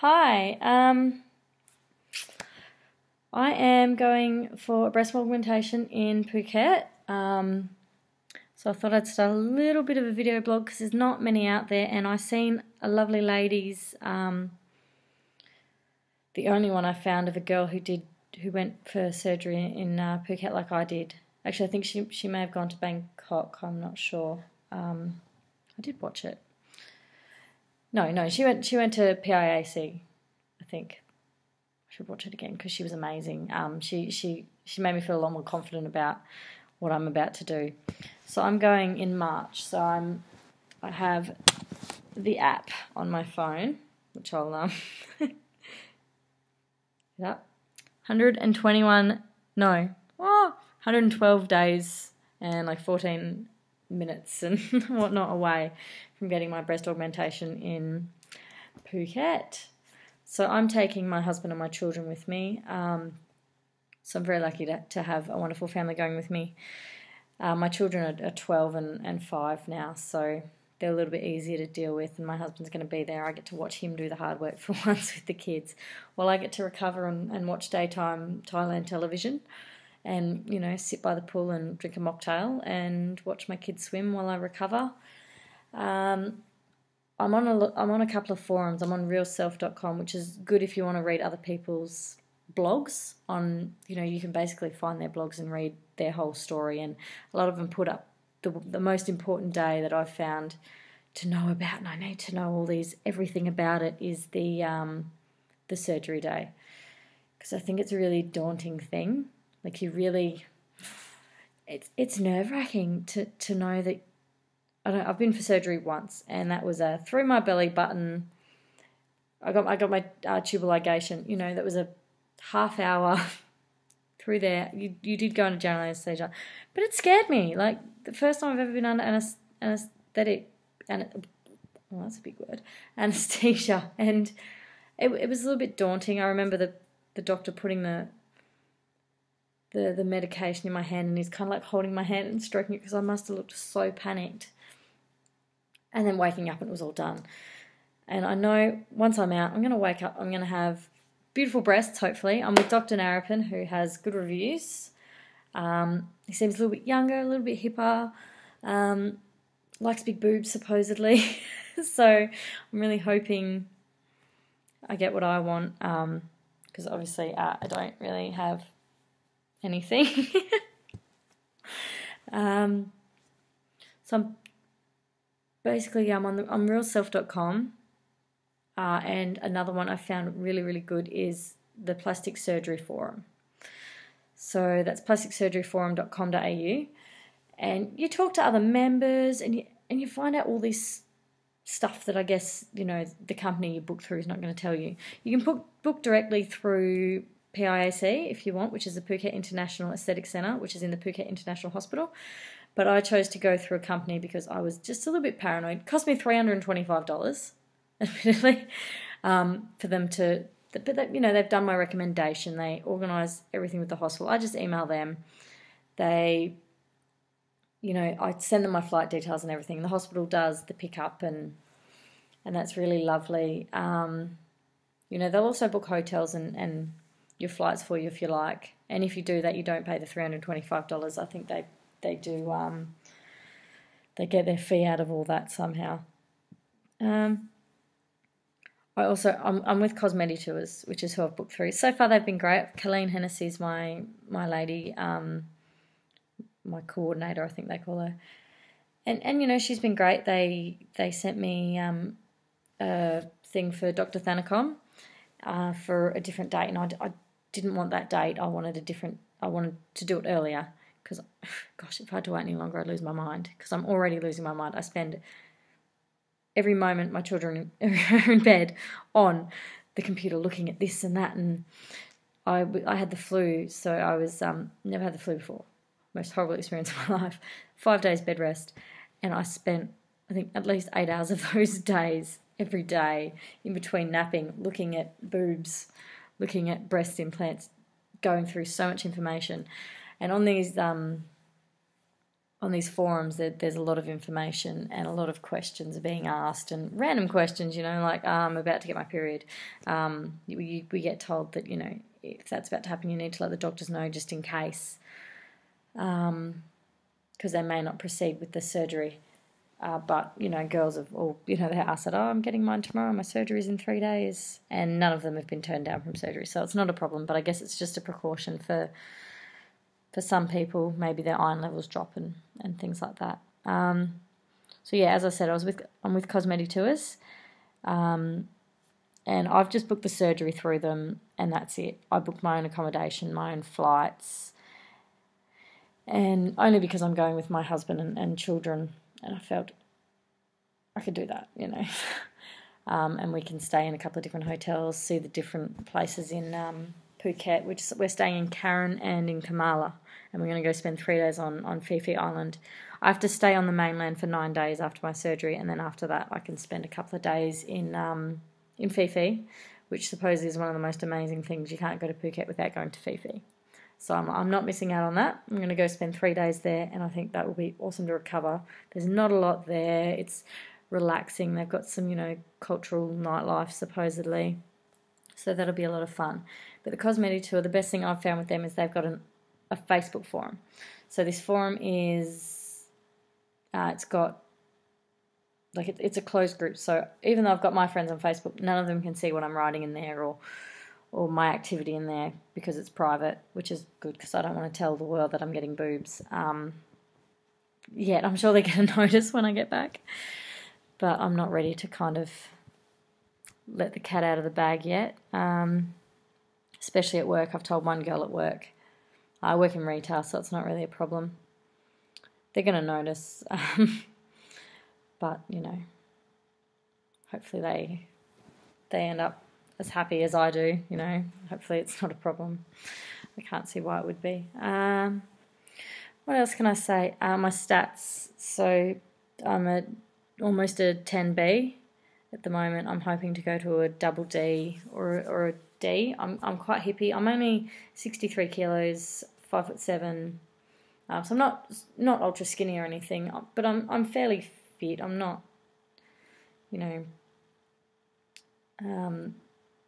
Hi, I am going for a breast augmentation in Phuket. So I thought I'd start a little bit of a video blog because there's not many out there, and I seen a lovely lady's, the only one I found of a girl who went for surgery in Phuket like I did. Actually, I think she may have gone to Bangkok. I'm not sure. I did watch it. No, she went to PIAC, I think. I should watch it again because she was amazing. She made me feel a lot more confident about what I'm about to do. So I'm going in March. So I have the app on my phone, which I'll yeah, 112 days and like 14 minutes and whatnot away from getting my breast augmentation in Phuket. So I'm taking my husband and my children with me. So I'm very lucky to have a wonderful family going with me. My children are 12 and 5 now, so they're a little bit easier to deal with, and my husband's going to be there. I get to watch him do the hard work for once with the kids, while I get to recover and watch daytime Thailand television and, you know, sit by the pool and drink a mocktail and watch my kids swim while I recover. I'm on a couple of forums. I'm on realself.com, which is good if you want to read other people's blogs on, you know, you can basically find their blogs and read their whole story, and a lot of them put up the most important day that I've found to know about, and I need to know everything about it, is the surgery day, because I think it's a really daunting thing. Like, it's nerve-wracking to know that. I've been for surgery once, and that was through my belly button. I got my tubal ligation. You know, that was a half hour through there. You did go into general anesthesia, but it scared me. Like, the first time I've ever been under anesthetic, well, that's a big word, anesthesia, and it was a little bit daunting. I remember the doctor putting the medication in my hand, and he's kind of like holding my hand and stroking it because I must have looked so panicked. And then waking up and it was all done. And I know once I'm out, I'm going to wake up, I'm going to have beautiful breasts, hopefully. I'm with Dr Narupon, who has good reviews. He seems a little bit younger, a little bit hipper, likes big boobs, supposedly. So I'm really hoping I get what I want, because obviously I don't really have anything. So basically, I'm on realself.com, and another one I found really, really good is the Plastic Surgery Forum. So that's plasticsurgeryforum.com.au, and you talk to other members, and you find out all this stuff that I guess, you know, the company you book through is not going to tell you. You can book directly through PIAC if you want, which is the Phuket International Aesthetic Centre, which is in the Phuket International Hospital. But I chose to go through a company because I was just a little bit paranoid. It cost me $325, admittedly, for them to. But you know, they've done my recommendation. They organise everything with the hospital. I just email them. They, you know, I send them my flight details and everything. The hospital does the pickup, and that's really lovely. You know, they'll also book hotels and your flights for you if you like. And if you do that, you don't pay the $325. I think they do, they get their fee out of all that somehow. I'm with Cosmeditours, which is who I've booked through. So far they've been great. Colleen Hennessy's my lady, my coordinator, I think they call her. And you know, she's been great. They sent me a thing for Dr Narupon for a different date, and I didn't want that date. I wanted to do it earlier. Because, gosh, if I had to wait any longer, I'd lose my mind. Because I'm already losing my mind. I spend every moment my children are in bed on the computer looking at this and that. And I had the flu, so I was never had the flu before. Most horrible experience of my life. 5 days bed rest. And I spent, I think, at least 8 hours of those days, every day, in between napping, looking at boobs, looking at breast implants, going through so much information. And on these on these forums, there's a lot of information and a lot of questions are being asked, and random questions, like, I'm about to get my period. We get told that, if that's about to happen, you need to let the doctors know just in case, because they may not proceed with the surgery. But, girls have all, they asked that, I'm getting mine tomorrow, my surgery's in 3 days, and none of them have been turned down from surgery, so it's not a problem, but I guess it's just a precaution for some people. Maybe their iron levels drop and things like that. So yeah, as I said, I'm with Cosmeditours, and I've just booked the surgery through them, and that's it. I booked my own accommodation, my own flights, and only because I'm going with my husband and children, and I felt I could do that, and we can stay in a couple of different hotels, see the different places in Phuket. We're staying in Karen and in Kamala, and we're going to go spend 3 days on Phi Phi Island. I have to stay on the mainland for 9 days after my surgery, and then after that I can spend a couple of days in Phi Phi, which supposedly is one of the most amazing things. You can't go to Phuket without going to Phi Phi. So I'm not missing out on that. I'm going to go spend 3 days there, and I think that will be awesome to recover. There's not a lot there. It's relaxing. They've got some, cultural nightlife supposedly. So that'll be a lot of fun. But the Cosmeditour, the best thing I've found with them is they've got a Facebook forum. So this forum is, it's got, it's a closed group. So even though I've got my friends on Facebook, none of them can see what I'm writing in there or my activity in there, because it's private, which is good because I don't want to tell the world that I'm getting boobs. Yet I'm sure they're going to notice when I get back. But I'm not ready to kind of let the cat out of the bag yet, especially at work. I've told one girl at work. I work in retail, so it's not really a problem. They're going to notice, but, hopefully they end up as happy as I do, Hopefully it's not a problem. I can't see why it would be. What else can I say? My stats. So I'm almost a 10B. At the moment, I'm hoping to go to a double D or a D. I'm quite hippie. I'm only 63 kilos, 5'7". So I'm not ultra skinny or anything, but I'm fairly fit. I'm not,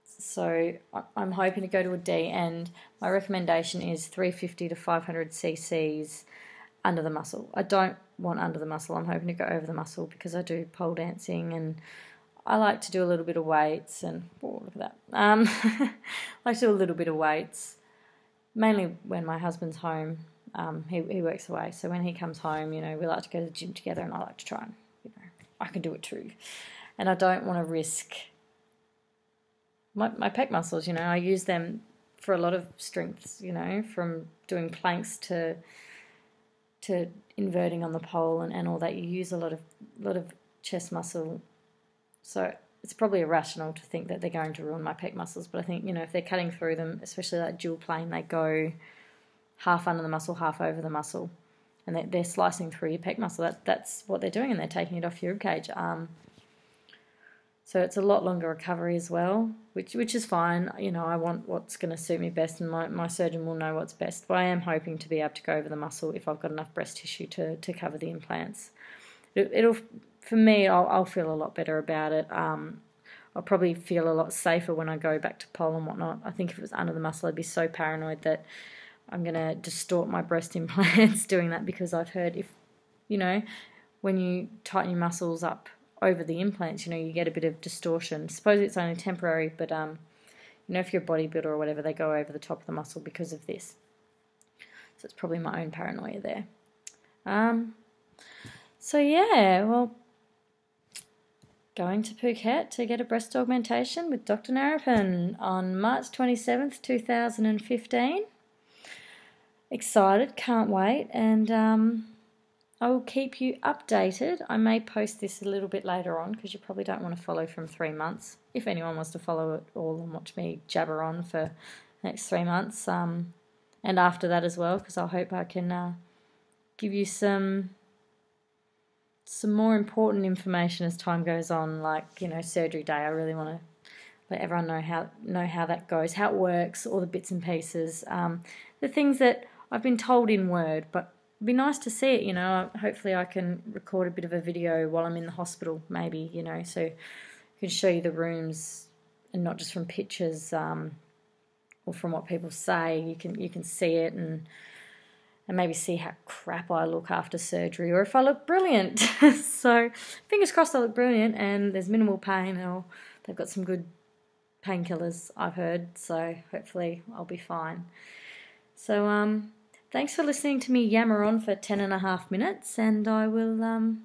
So I'm hoping to go to a D, and my recommendation is 350 to 500 cc's under the muscle. I don't want under the muscle. I'm hoping to go over the muscle because I do pole dancing and I like to do a little bit of weights, and look at that. I like to do a little bit of weights, mainly when my husband's home. He works away, so when he comes home, we like to go to the gym together, and I like to try and, I can do it too. And I don't want to risk my pec muscles. I use them for a lot of strengths. From doing planks to inverting on the pole and all that. You use a lot of chest muscle. So it's probably irrational to think that they're going to ruin my pec muscles, but I think, if they're cutting through them, especially like dual plane, they go half under the muscle, half over the muscle, and they're slicing through your pec muscle. That's what they're doing, and they're taking it off your ribcage. So it's a lot longer recovery as well, which is fine. I want what's going to suit me best, and my surgeon will know what's best. But I am hoping to be able to go over the muscle if I've got enough breast tissue to cover the implants. It'll for me, I'll feel a lot better about it. I'll probably feel a lot safer when I go back to pole and whatnot. I think if it was under the muscle, I'd be so paranoid that I'm going to distort my breast implants doing that, because I've heard when you tighten your muscles up over the implants, you get a bit of distortion. Suppose it's only temporary, but if you're a bodybuilder or whatever, they go over the top of the muscle because of this. So it's probably my own paranoia there. So yeah, well, going to Phuket to get a breast augmentation with Dr Narupon on March 27th, 2015. Excited, can't wait, and I will keep you updated. I may post this a little bit later on because you probably don't want to follow from 3 months. If anyone wants to follow it all and watch me jabber on for the next 3 months, and after that as well, because I hope I can give you some more important information as time goes on, like surgery day. I really want to let everyone know how that goes, how it works, all the bits and pieces, the things that I've been told in word, but be nice to see it, you know. Hopefully I can record a bit of a video while I'm in the hospital, maybe, you know, so I can show you the rooms, and not just from pictures or from what people say. You can see it and maybe see how crap I look after surgery, or if I look brilliant. So fingers crossed I look brilliant and there's minimal pain, or they've got some good painkillers, I've heard, so hopefully I'll be fine. So thanks for listening to me yammer on for 10.5 minutes, and I will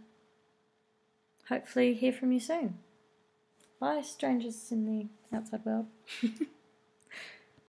hopefully hear from you soon. Bye, strangers in the outside world.